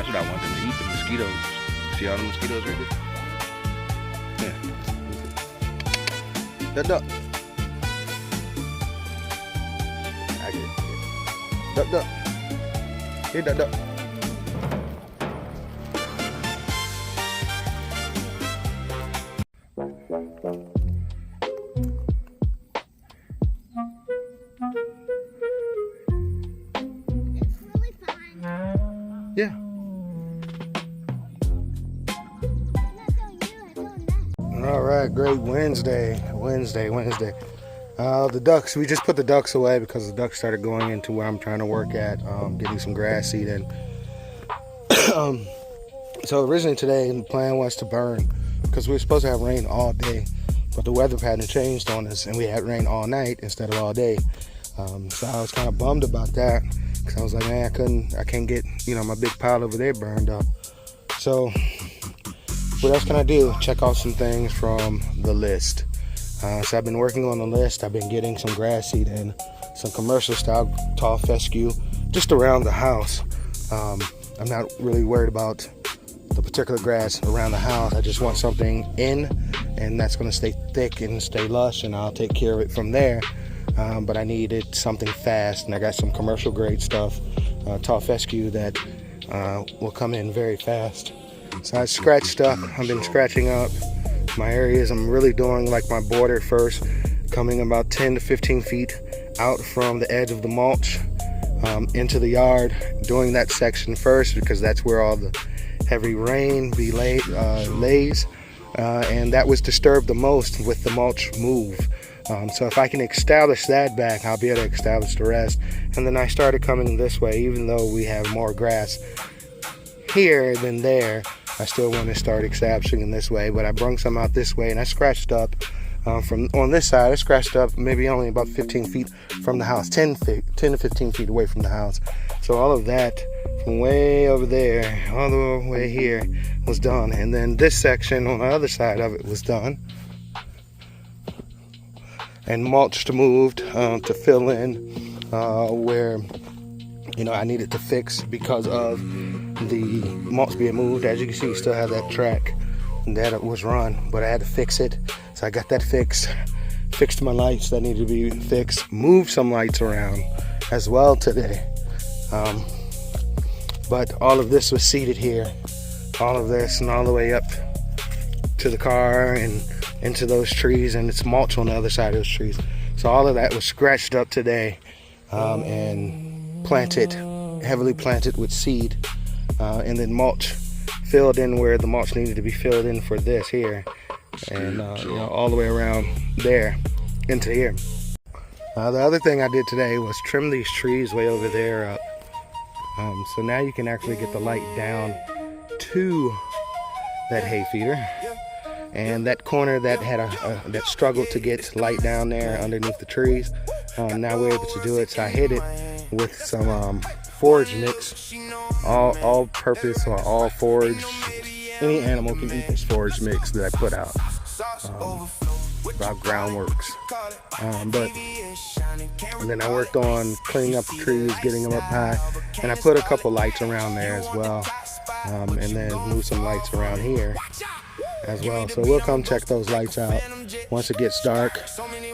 That's what I want them to eat, the mosquitoes. See all the mosquitoes right there? Yeah. Duck, duck. I get it. Duck, duck. Here, duck, duck. Yeah. All right, great Wednesday. The ducks, we just put the ducks away because the ducks started going into where I'm trying to work at, getting some grass seed in. So originally today, the plan was to burn because we were supposed to have rain all day, but the weather pattern changed on us and we had rain all night instead of all day. So I was kind of bummed about that. I was like, man, I can't get, my big pile over there burned up. So what else can I do? Check off some things from the list. So I've been working on the list. I've been getting some grass seed in, some commercial style tall fescue, just around the house. I'm not really worried about the particular grass around the house. I just want something in, and that's gonna stay thick and stay lush, and I'll take care of it from there. But I needed something fast, and I got some commercial grade stuff, tall fescue that will come in very fast. So I scratched up. I've been scratching up my areas. I'm really doing like my border first, coming about 10 to 15 feet out from the edge of the mulch into the yard, doing that section first because that's where all the heavy rain lays, and that was disturbed the most with the mulch move. So if I can establish that back, I'll be able to establish the rest. And then I started coming this way, even though we have more grass here than there, I still want to start establishing in this way. But I brung some out this way, and I scratched up from on this side. I scratched up maybe only about 15 feet from the house, 10 to 15 feet away from the house. So all of that from way over there, all the way here was done. And then this section on the other side of it was done. And mulched moved to fill in where I needed to fix because of the mulch being moved. As you can see, you still have that track that was run, but I had to fix it. So I got that fixed my lights that needed to be fixed, moved some lights around as well today. But all of this was seated here, all of this and all the way up to the car and into those trees, and it's mulch on the other side of those trees. So all of that was scratched up today and planted, heavily planted with seed, and then mulch filled in where the mulch needed to be filled in for this here, and all the way around there into here. The other thing I did today was trim these trees way over there up. So now you can actually get the light down to that hay feeder. And that corner that had that struggled to get light down there underneath the trees, now we're able to do it. So I hit it with some forage mix, all purpose or all forage. Any animal can eat this forage mix that I put out about Groundworks. And then I worked on cleaning up the trees, getting them up high, and I put a couple lights around there as well, and then moved some lights around here as well. So we'll come check those lights out once it gets dark.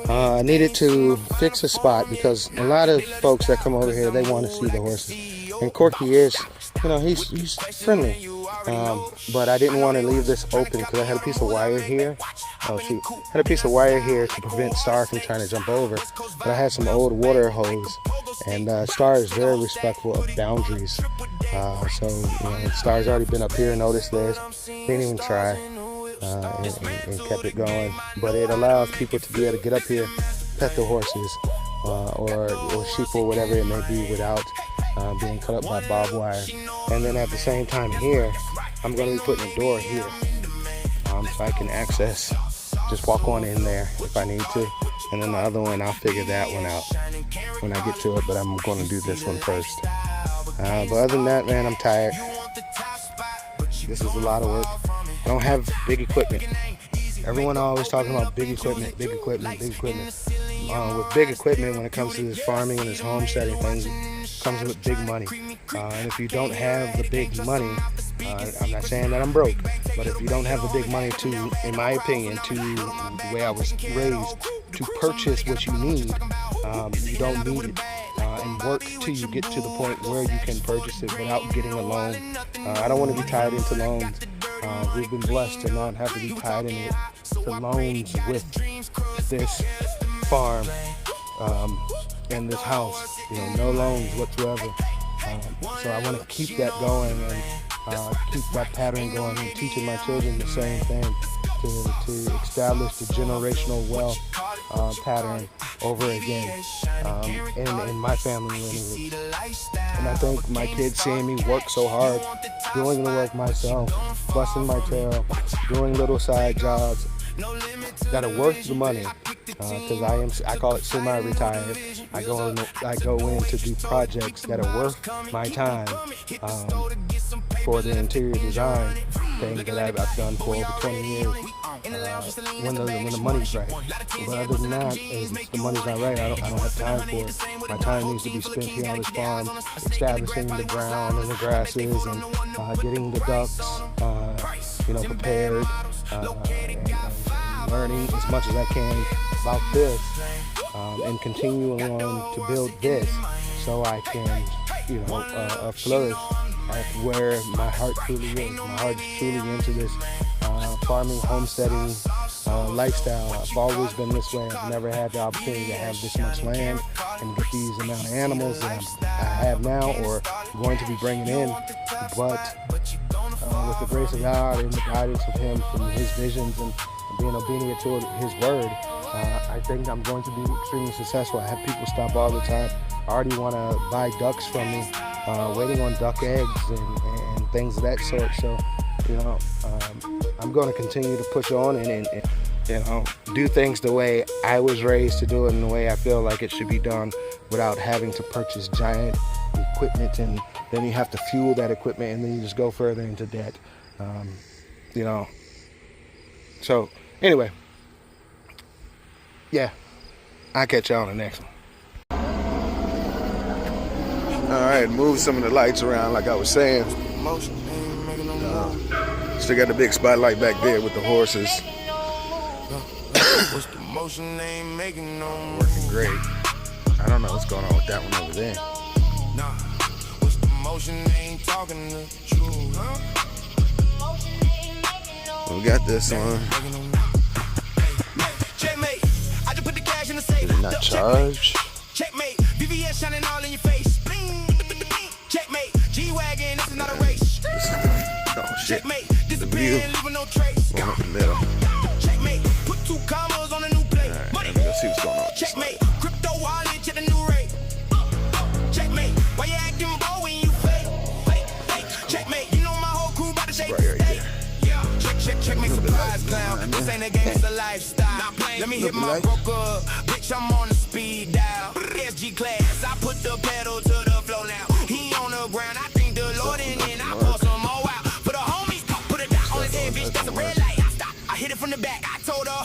I needed to fix a spot because a lot of folks that come over here, they want to see the horses. And Corky is, he's friendly. But I didn't want to leave this open because I had a piece of wire here. Oh shoot, I had a piece of wire here to prevent Star from trying to jump over. But I had some old water hose, and Star is very respectful of boundaries. So Star's already been up here, noticed this, didn't even try, and kept it going. But it allows people to be able to get up here, pet the horses, or sheep or whatever it may be without being cut up by barbed wire. And then at the same time here, I'm going to be putting a door here, so I can access, just walk on in there if I need to. And then the other one, I'll figure that one out when I get to it, but I'm going to do this one first. But other than that, man, I'm tired. This is a lot of work. I don't have big equipment. Everyone always talking about big equipment, big equipment, big equipment. With big equipment, when it comes to this farming and this homesteading things, comes with big money. And if you don't have the big money, I'm not saying that I'm broke, but if you don't have the big money to, in my opinion, to the way I was raised, to purchase what you need, you don't need it. And work till you get to the point where you can purchase it without getting a loan. I don't want to be tied into loans. We've been blessed to not have to be tied into loans with this farm and this house. No loans whatsoever. So I want to keep that going and keep that pattern going and teaching my children the same thing to establish the generational wealth pattern over again in my family lineage. And I think my kids seeing me work so hard, doing the work myself, busting my tail, doing little side jobs that are worth the money, because I call it semi-retired. I go in to do projects that are worth my time for the interior design thing that I've done for over 20 years. When the money's right. But other than that, if the money's not right, I don't have time for it. My time needs to be spent here on this farm, establishing the ground and the grasses and getting the ducks, prepared, and learning as much as I can about this, and continuing on to build this so I can, flourish at where my heart truly is. My heart is truly into this farming, homesteading lifestyle. I've always been this way. I've never had the opportunity to have this much land and get these amount of animals that I have now or going to be bringing in. But with the grace of God and the guidance of Him from His visions and being obedient to His word, I think I'm going to be extremely successful. I have people stop all the time. I already want to buy ducks from me, waiting on duck eggs and things of that sort. So, I'm going to continue to push on and do things the way I was raised to do it and the way I feel like it should be done without having to purchase giant equipment, and then you have to fuel that equipment and then you just go further into debt. So anyway, yeah, I'll catch y'all on the next one. All right, move some of the lights around like I was saying. Still got the big spotlight back there with the horses. Working great. I don't know what's going on with that one over there. We got this one. Did it not charge? Checkmate. VVS shining all in your face. Checkmate. G-Wagon, this is not a race. Oh shit. Checkmate. The view. Leaving no trace. Going up the middle. Checkmate. Put 2 commas on a new plate. Alright, let me go see what's going on. Checkmate. Crypto wallet at a new rate. Checkmate. Why you acting bold when you fake? Checkmate. You know my whole crew about to shake the state. Checkmate surprise clown. This ain't a game, it's a lifestyle. Let me hit my broker. Bitch, I'm on the speed dial. SG class, I put the pedal to the floor now. He on the ground, I think the Lord in it. I pour some more out. For the homies, put a dot on his head, bitch, that's a red light. I stop, I hit it from the back. I told her,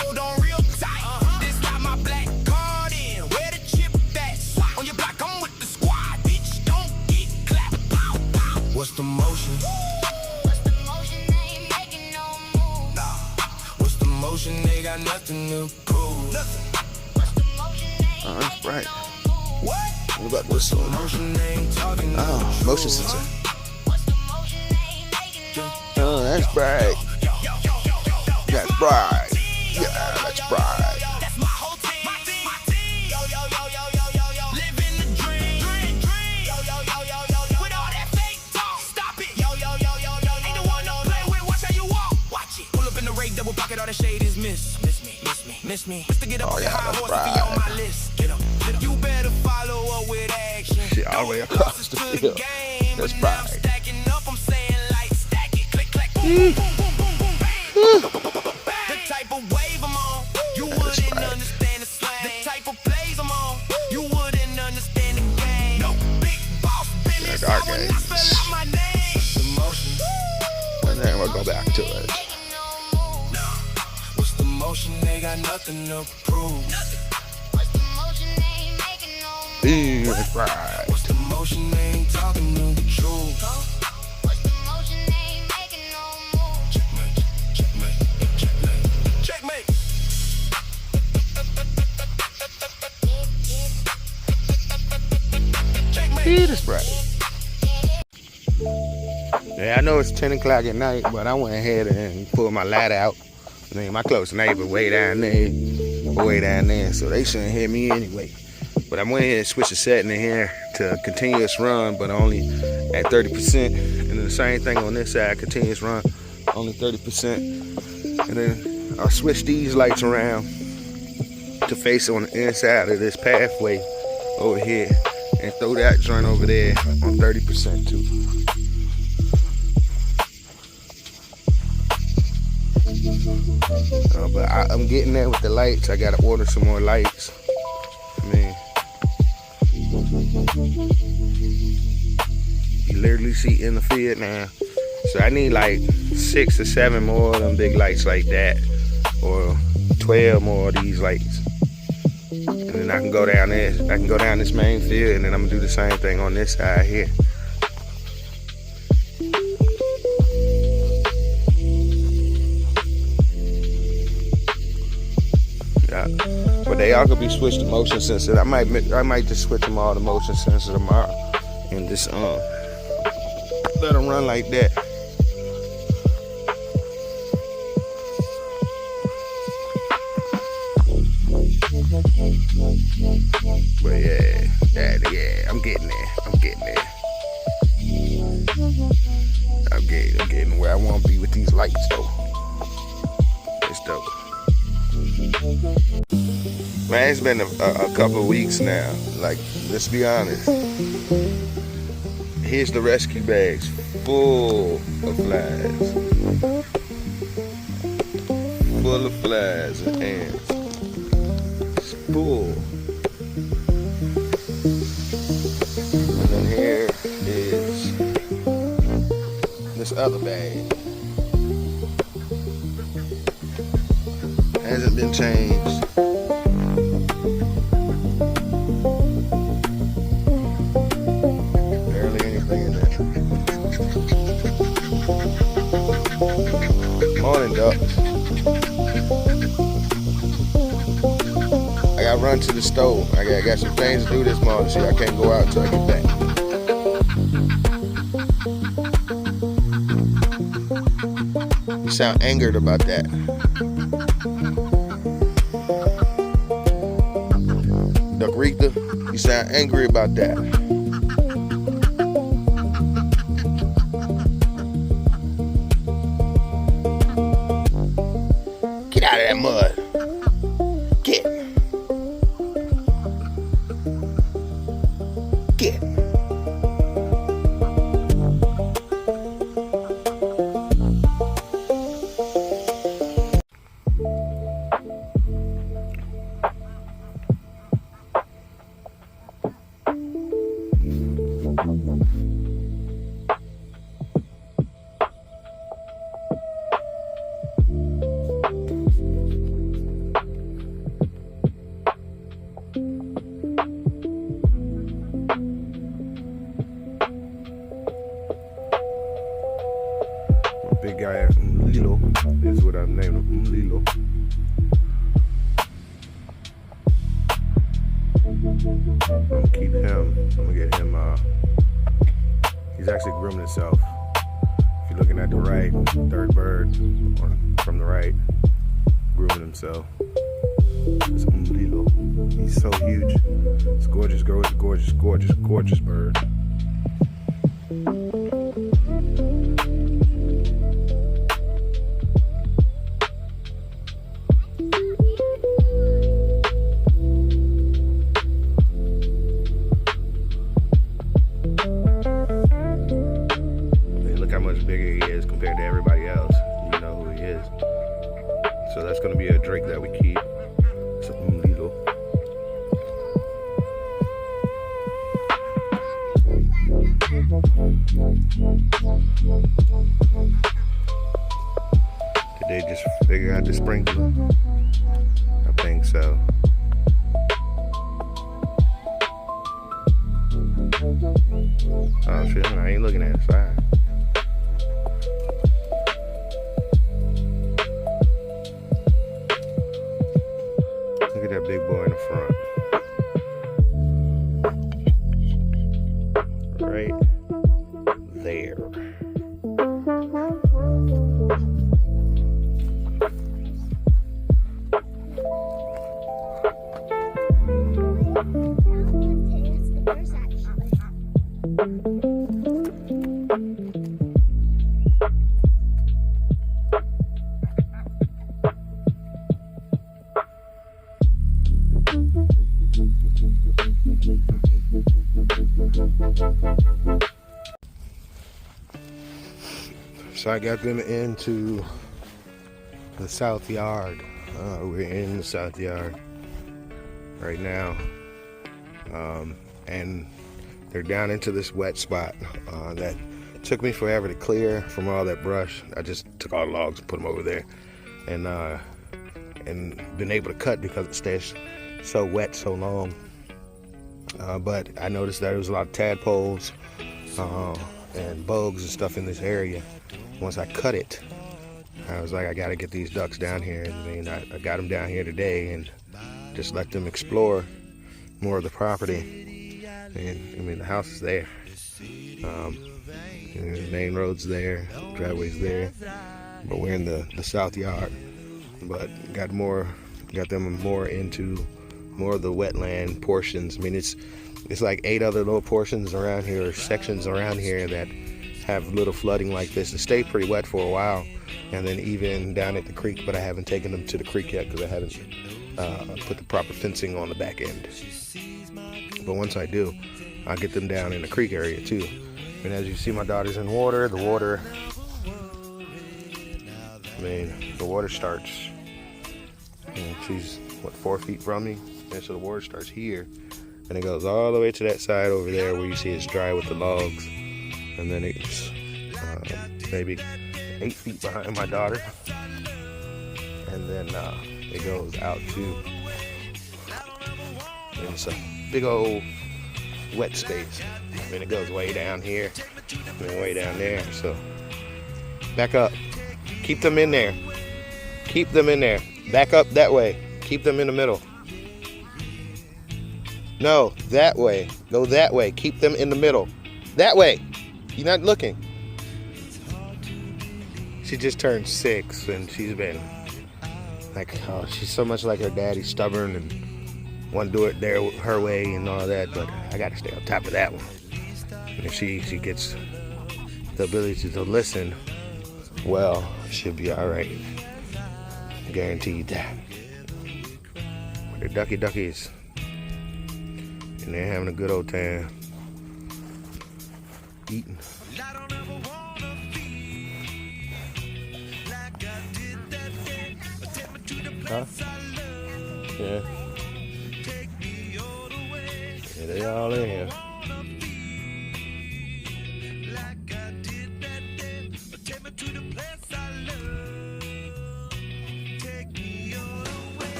hold on real tight. This got my black card in. Where the chip at? On your block, I'm with the squad. Bitch, don't get clapped. What's the motion? They got nothing to prove. Oh, that's bright. What? What about this one? Oh, motion sensor. Oh, that's bright. That's bright. Yeah, that's bright. Double pocket, all the shade is miss me. Just to get up on the high horse if you on my list. Get up. You better follow up with action. Shit, all the way across the field. That's right. Stacking up, I'm saying like stack it, click, clack, boom, boom, boom, boom, bang. The type of wave I'm on, you wouldn't understand the slang. The type of plays I'm on, you wouldn't understand the game. No big boss business, I would not spell out my name. And then we'll go back to it. They got nothing to prove. Boom. That's right. What's the motion? They ain't talking no truth. What's the motion? They ain't making no move. Checkmate, checkmate, checkmate, checkmate. That's right. Yeah, I know it's 10 o'clock at night, but I went ahead and pulled my ladder out. I mean, my close neighbor way down there, so they shouldn't hear me anyway. But I went ahead and switched the setting in here to continuous run, but only at 30%. And then the same thing on this side, continuous run, only 30%. And then I'll switch these lights around to face on the inside of this pathway over here and throw that joint over there on 30% too. But I'm getting there with the lights. I gotta order some more lights. I mean, you literally see in the field now. So I need like 6 or 7 more of them big lights like that, or 12 more of these lights. And then I can go down there. I can go down this main field, and then I'm gonna do the same thing on this side here. But they all could be switched to motion sensor. I might just switch them all to motion sensor tomorrow and just let them run like that. But yeah, I'm getting there. I'm getting where I want to be with these lights though. It's dope. Man, it's been a couple of weeks now. Like, let's be honest. Here's the rescue bags full of flies. Full of flies and ants. It's full. And then here is this other bag. Hasn't been changed. Barely anything in there. Morning, ducks. I gotta run to the stove. I got some things to do this morning, so I can't go out until I get back. You sound angered about that. Duck Rita, you sound angry about that. Get out of that mud. Get. Get. Big guy Lilo is what I've named him, Lilo. I'm gonna keep him. I'm gonna get him. He's actually grooming himself. If you're looking at the right, third bird from the right, grooming himself. It's Lilo. He's so huge. It's gorgeous, gorgeous, gorgeous, gorgeous bird. Look how much bigger he is compared to everybody else. You know who he is. So that's gonna be a drake that we keep. It's a Lilo. Did they just figure out the sprinkler? I think so. Look at that big boy in the front. Right there. So I got them into the south yard. We're in the south yard right now. And they're down into this wet spot that took me forever to clear from all that brush. I just took all the logs and put them over there, and been able to cut because it stays so wet so long. But I noticed that there was a lot of tadpoles and bugs and stuff in this area. Once I cut it, I was like, I gotta get these ducks down here. I mean, I got them down here today and just let them explore more of the property. And I mean, the house is there. The main road's there, driveway's there. But we're in the south yard. But got them more into more of the wetland portions. I mean, it's like 8 other little portions around here, or sections around here that have little flooding like this. It stayed pretty wet for a while, and then even down at the creek, but I haven't taken them to the creek yet because I haven't put the proper fencing on the back end. But once I do, I'll get them down in the creek area too. And as you see, my daughter's in water. The water starts, and she's 4 feet from me, and so the water starts here, and it goes all the way to that side over there where you see it's dry with the logs. And then it's maybe 8 feet behind my daughter. And then it goes out to, and it's a big old wet space. I mean, it goes way down here and way down there. So back up. Keep them in there. Keep them in there. Back up that way. Keep them in the middle. No, that way. Go that way. Keep them in the middle. That way. You're not looking. She just turned 6, and she's been like, oh, she's so much like her daddy, stubborn and want to do it her way and all that. But I got to stay on top of that one. And if she gets the ability to listen, well, she'll be all right. Guaranteed that. But they're duckies, and they're having a good old time. Eating. Huh? Yeah. Yeah, they all in here.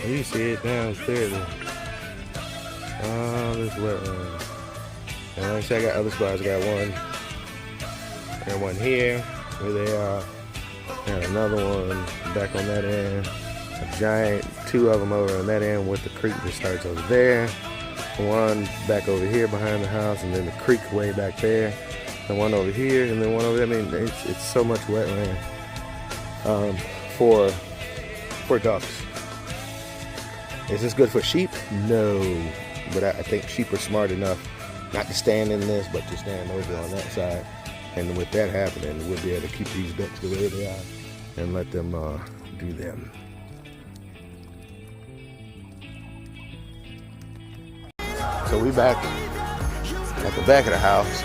You see it downstairs. This wetland. And like I said, I got other spots. I got one. I got one here where they are. And another one back on that end. A giant, 2 of them over on that end with the creek that starts over there. One back over here behind the house, and then the creek way back there. And one over here, and then one over there. I mean, it's so much wetland for ducks. Is this good for sheep? No. But I think sheep are smart enough not to stand in this, but to stand over on that side. And with that happening, we'll be able to keep these ducks the way they are and let them do them. So we back at the back of the house.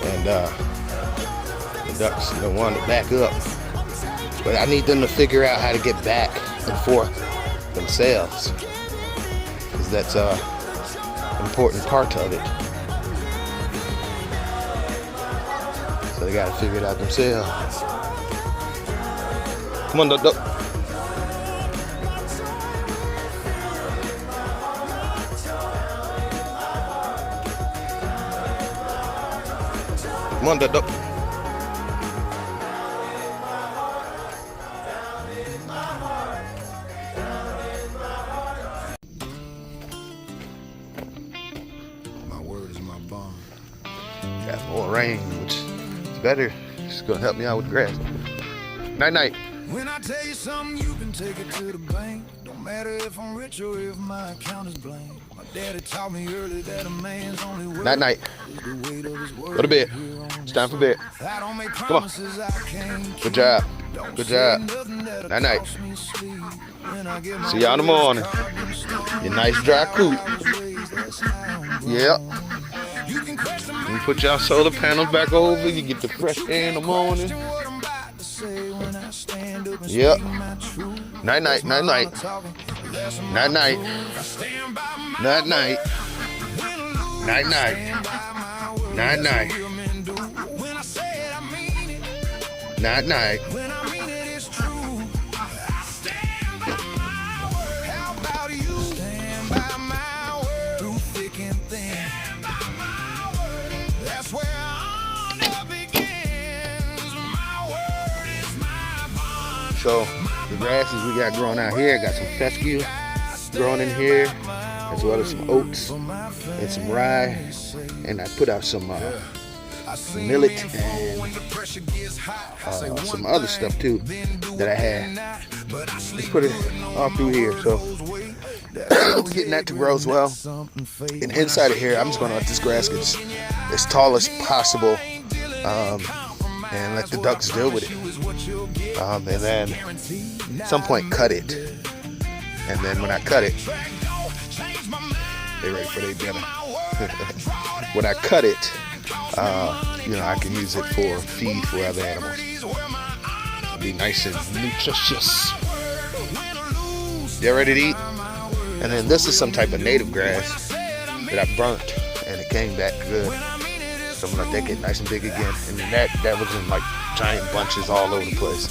And the ducks don't want to back up. But I need them to figure out how to get back and forth themselves. Because that's an important part of it. So they gotta figure it out themselves. Come on, Duck Duck. Come on, Duck Duck. My word is my bond. Got more rain, which is better. It's gonna help me out with grass. Night night. When I tell you something, you can take it to the bank. Don't matter if I'm rich or if my account is blank. My daddy taught me early that a man's only worth Night night. is the weight of his word. Go to bed. It's time for bed. I don't make Come on. promises I can't keep. Good job. Don't Good say job. nothing that'll Night night. cost me sleep. When I get my See y'all in the morning. Your nice dry coop. Yep. You can question my You put y'all solar panels back over. You get the fresh air in the morning. what I'm about to say when I stand up and Yep. speak my truth. Night night. Night night. Night night. Night night. Night night. Night night. When I say it, I mean it. Night night. When I mean it, it's true. Stand by my word. How about you? Stand by my word. Through thick and thin. Stand by my word. That's where honor begins. My word is my bond. So the grasses we got growing out here, got some fescue growing in here, as well as some oats and some rye, and I put out some millet and some other stuff too that I had. Let's put it all through here. So we're getting that to grow as well. And inside of here, I'm just gonna let this grass get as tall as possible, and let the ducks deal with it. And then at some point cut it. And then when I cut it, they ready for their dinner. When I cut it, I can use it for feed for other animals. It'll be nice and nutritious. They're ready to eat. And then this is some type of native grass that I burnt, and it came back good. So I'm gonna take it nice and big again. And then that was in like giant bunches all over the place.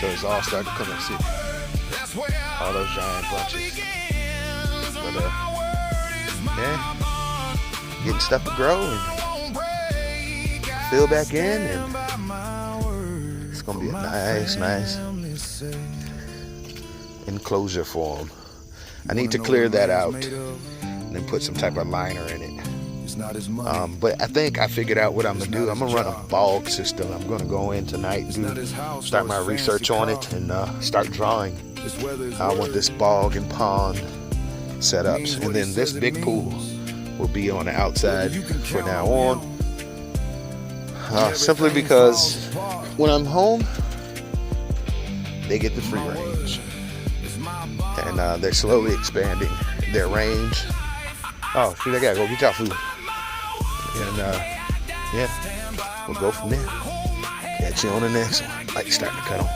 So it's all starting to come and see. All those giant bunches. But yeah, getting stuff to grow and fill back in, and it's gonna be a nice enclosure for them. I need to clear that out and then put some type of liner in it. But I think I figured out what I'm gonna do. I'm gonna run a bog system. I'm gonna go in tonight and start my research on it and start drawing. I want this bog and pond setups, and then this big pool will be on the outside from now on. Simply because when I'm home, they get the free range, and they're slowly expanding their range. Oh, shoot, I gotta go get y'all food. And yeah, we'll go from there. Catch you on the next one. Like, starting to cut on.